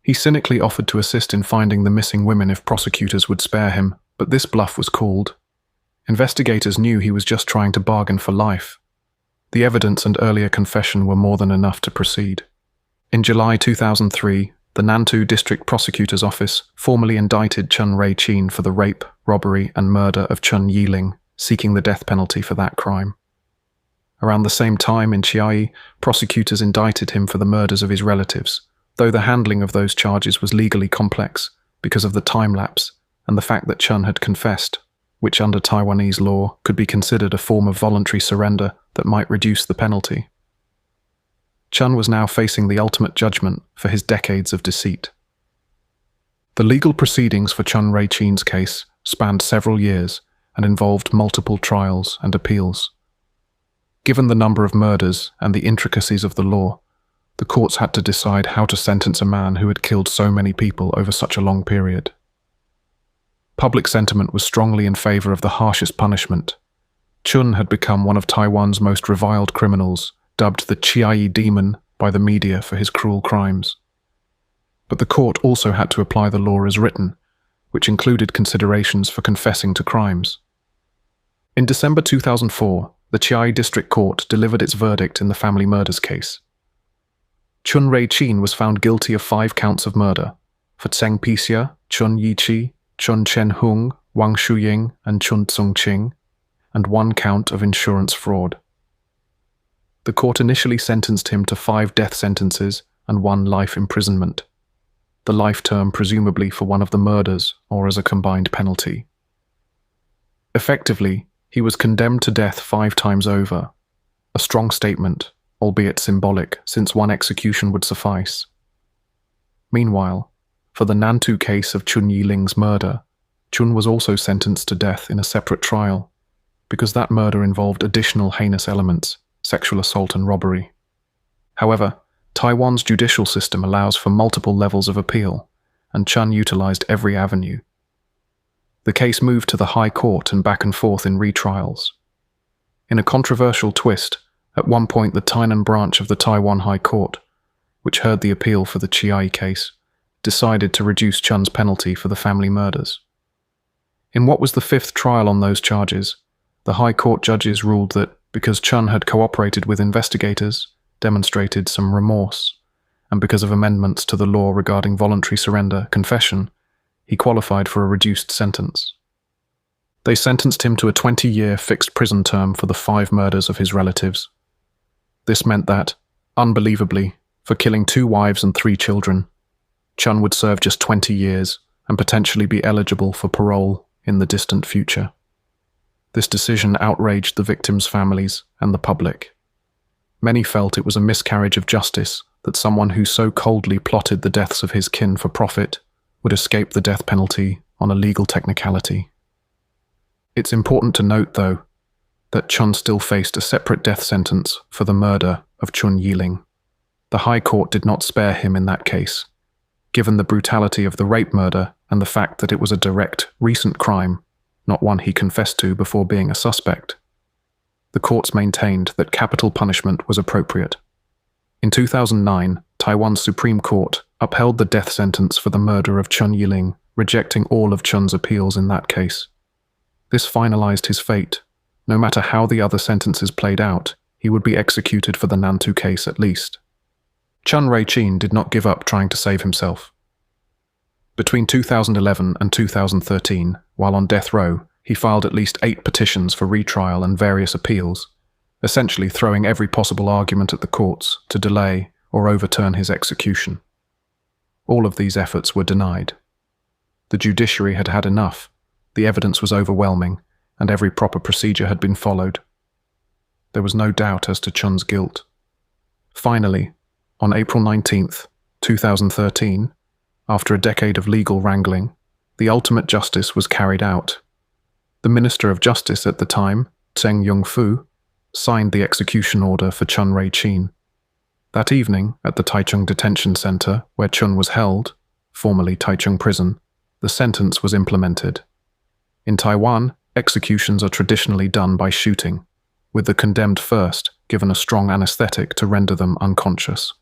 He cynically offered to assist in finding the missing women if prosecutors would spare him, but this bluff was called. Investigators knew he was just trying to bargain for life. The evidence and earlier confession were more than enough to proceed. In July 2003, the Nantou District Prosecutor's Office formally indicted Chun Rei-chin for the rape, robbery, and murder of Chun Yiling, seeking the death penalty for that crime. Around the same time in Chiayi, prosecutors indicted him for the murders of his relatives, though the handling of those charges was legally complex because of the time lapse and the fact that Chun had confessed, which under Taiwanese law could be considered a form of voluntary surrender that might reduce the penalty. Chun was now facing the ultimate judgment for his decades of deceit. The legal proceedings for Chun Rei-chin's case spanned several years and involved multiple trials and appeals. Given the number of murders and the intricacies of the law, the courts had to decide how to sentence a man who had killed so many people over such a long period. Public sentiment was strongly in favor of the harshest punishment. Chun had become one of Taiwan's most reviled criminals, dubbed the Chiayi Demon by the media for his cruel crimes. But the court also had to apply the law as written, which included considerations for confessing to crimes. In December 2004, the Chiayi District Court delivered its verdict in the family murders case. Chun Rei-chin was found guilty of 5 counts of murder for Tseng Pixia, Chun Yi-chi, Chun Chen-hung, Wang Shuying, and Chun Tsung-ching, and 1 count of insurance fraud. The court initially sentenced him to 5 death sentences and 1 life imprisonment, the life term presumably for one of the murders or as a combined penalty. Effectively, he was condemned to death 5 times over, a strong statement, albeit symbolic, since 1 execution would suffice. Meanwhile, for the Nantou case of Chun Yiling's murder, Chun was also sentenced to death in a separate trial, because that murder involved additional heinous elements, sexual assault and robbery. However, Taiwan's judicial system allows for multiple levels of appeal, and Chun utilized every avenue. The case moved to the High Court and back and forth in retrials. In a controversial twist, at one point the Tainan branch of the Taiwan High Court, which heard the appeal for the Chiayi case, decided to reduce Chun's penalty for the family murders. In what was the 5th trial on those charges, the High Court judges ruled that because Chun had cooperated with investigators, demonstrated some remorse, and because of amendments to the law regarding voluntary surrender confession, he qualified for a reduced sentence. They sentenced him to a 20-year fixed prison term for the 5 murders of his relatives. This meant that, unbelievably, for killing 2 wives and 3 children, Chun would serve just 20 years and potentially be eligible for parole in the distant future. This decision outraged the victims' families and the public. Many felt it was a miscarriage of justice that someone who so coldly plotted the deaths of his kin for profit would escape the death penalty on a legal technicality. It's important to note, though, that Chun still faced a separate death sentence for the murder of Chun Yiling. The High Court did not spare him in that case, given the brutality of the rape murder and the fact that it was a direct, recent crime, not one he confessed to before being a suspect. The courts maintained that capital punishment was appropriate. In 2009, Taiwan's Supreme Court upheld the death sentence for the murder of Chun Yiling, rejecting all of Chun's appeals in that case. This finalized his fate. No matter how the other sentences played out, he would be executed for the Nantu case at least. Chun Rei-chin did not give up trying to save himself. Between 2011 and 2013, while on death row, he filed at least 8 petitions for retrial and various appeals, essentially throwing every possible argument at the courts to delay or overturn his execution. All of these efforts were denied. The judiciary had had enough, the evidence was overwhelming, and every proper procedure had been followed. There was no doubt as to Chun's guilt. Finally, on April 19, 2013, after a decade of legal wrangling, the ultimate justice was carried out. The Minister of Justice at the time, Tseng Yong-fu, signed the execution order for Chun Rei-chin. That evening, at the Taichung Detention Center, where Chun was held, formerly Taichung Prison, the sentence was implemented. In Taiwan, executions are traditionally done by shooting, with the condemned first given a strong anesthetic to render them unconscious.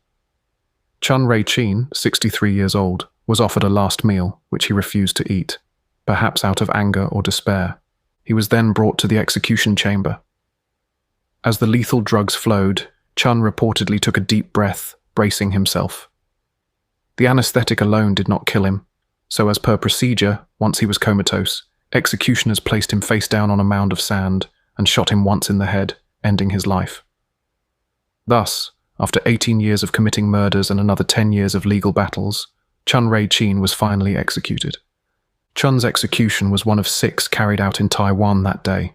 Chun Rei-chin, 63 years old, was offered a last meal, which he refused to eat, perhaps out of anger or despair. He was then brought to the execution chamber. As the lethal drugs flowed, Chun reportedly took a deep breath, bracing himself. The anesthetic alone did not kill him, so as per procedure, once he was comatose, executioners placed him face down on a mound of sand and shot him once in the head, ending his life. Thus, after 18 years of committing murders and another 10 years of legal battles, Chun Rei-chin was finally executed. Chun's execution was one of 6 carried out in Taiwan that day.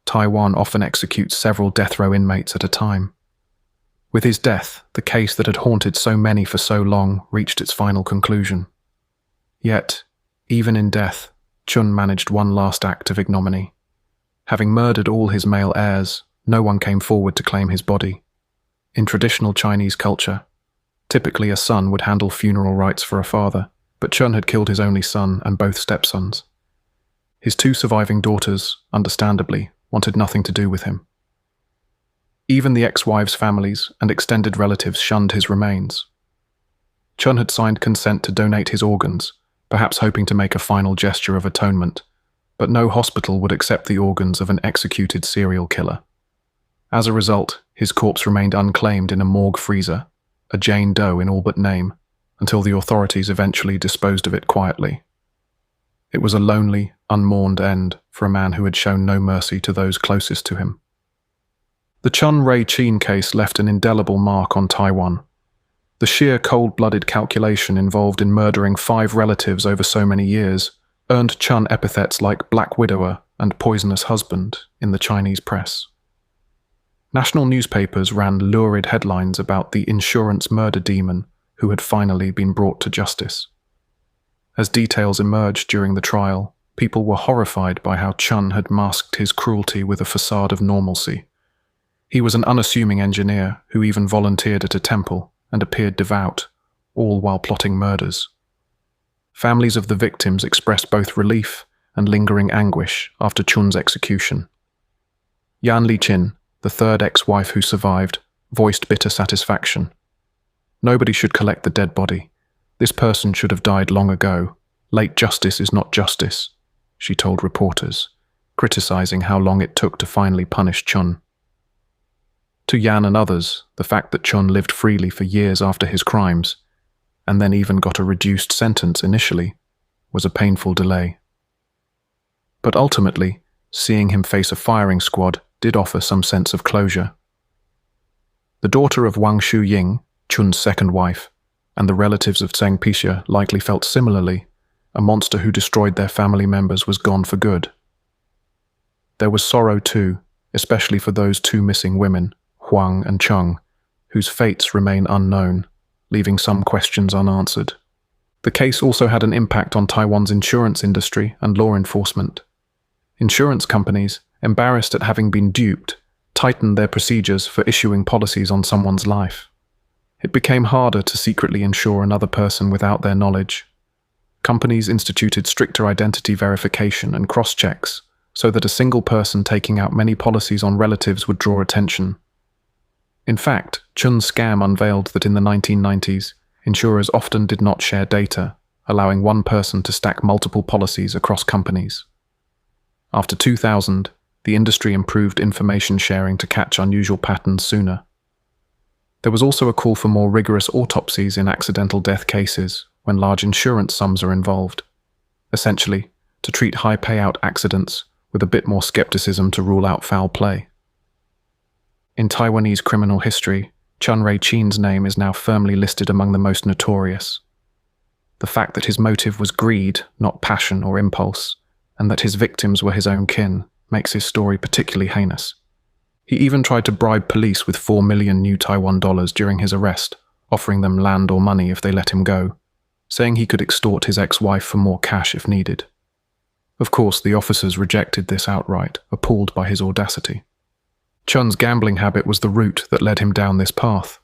Taiwan often executes several death row inmates at a time. With his death, the case that had haunted so many for so long reached its final conclusion. Yet, even in death, Chun managed one last act of ignominy. Having murdered all his male heirs, no one came forward to claim his body. In traditional Chinese culture, typically a son would handle funeral rites for a father, but Chun had killed his only son and both stepsons. His 2 surviving daughters, understandably, wanted nothing to do with him. Even the ex-wives' families and extended relatives shunned his remains. Chun had signed consent to donate his organs, perhaps hoping to make a final gesture of atonement, but no hospital would accept the organs of an executed serial killer. As a result, his corpse remained unclaimed in a morgue freezer, a Jane Doe in all but name, until the authorities eventually disposed of it quietly. It was a lonely, unmourned end for a man who had shown no mercy to those closest to him. The Chun Rei-chin case left an indelible mark on Taiwan. The sheer cold-blooded calculation involved in murdering 5 relatives over so many years earned Chun epithets like Black Widower and Poisonous Husband in the Chinese press. National newspapers ran lurid headlines about the insurance murder demon who had finally been brought to justice. As details emerged during the trial, people were horrified by how Chun had masked his cruelty with a facade of normalcy. He was an unassuming engineer who even volunteered at a temple and appeared devout, all while plotting murders. Families of the victims expressed both relief and lingering anguish after Chun's execution. Yan Li-chin, the 3rd ex-wife who survived, voiced bitter satisfaction. Nobody should collect the dead body. This person should have died long ago. Late justice is not justice, she told reporters, criticizing how long it took to finally punish Chun. To Yan and others, the fact that Chun lived freely for years after his crimes, and then even got a reduced sentence initially, was a painful delay. But ultimately, seeing him face a firing squad did offer some sense of closure. The daughter of Wang Shuying, Chun's 2nd wife, and the relatives of Tseng Pisha likely felt similarly. A monster who destroyed their family members was gone for good. There was sorrow too, especially for those 2 missing women, Huang and Chung, whose fates remain unknown, leaving some questions unanswered. The case also had an impact on Taiwan's insurance industry and law enforcement. Insurance companies, embarrassed at having been duped, tightened their procedures for issuing policies on someone's life. It became harder to secretly insure another person without their knowledge. companies instituted stricter identity verification and cross-checks so that a single person taking out many policies on relatives would draw attention. In fact, Chun's scam unveiled that in the 1990s, insurers often did not share data, allowing one person to stack multiple policies across companies. After 2000, the industry improved information sharing to catch unusual patterns sooner. There was also a call for more rigorous autopsies in accidental death cases when large insurance sums are involved, essentially to treat high payout accidents with a bit more skepticism to rule out foul play. In Taiwanese criminal history, Chun Rei-chin's name is now firmly listed among the most notorious. The fact that his motive was greed, not passion or impulse, and that his victims were his own kin, makes his story particularly heinous. He even tried to bribe police with 4 million new Taiwan dollars during his arrest, offering them land or money if they let him go, saying he could extort his ex-wife for more cash if needed. Of course, the officers rejected this outright, appalled by his audacity. Chun's gambling habit was the route that led him down this path.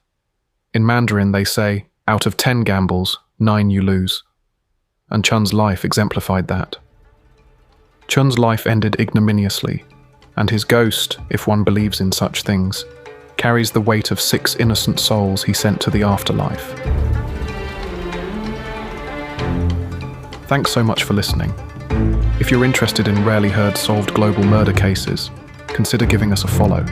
In Mandarin they say, out of 10 gambles, 9 you lose. And Chun's life exemplified that. Chun's life ended ignominiously, and his ghost, if one believes in such things, carries the weight of 6 innocent souls he sent to the afterlife. Thanks so much for listening. If you're interested in rarely heard solved global murder cases, consider giving us a follow.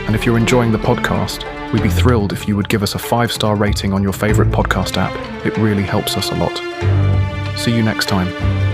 And if you're enjoying the podcast, we'd be thrilled if you would give us a 5-star rating on your favorite podcast app. It really helps us a lot. See you next time.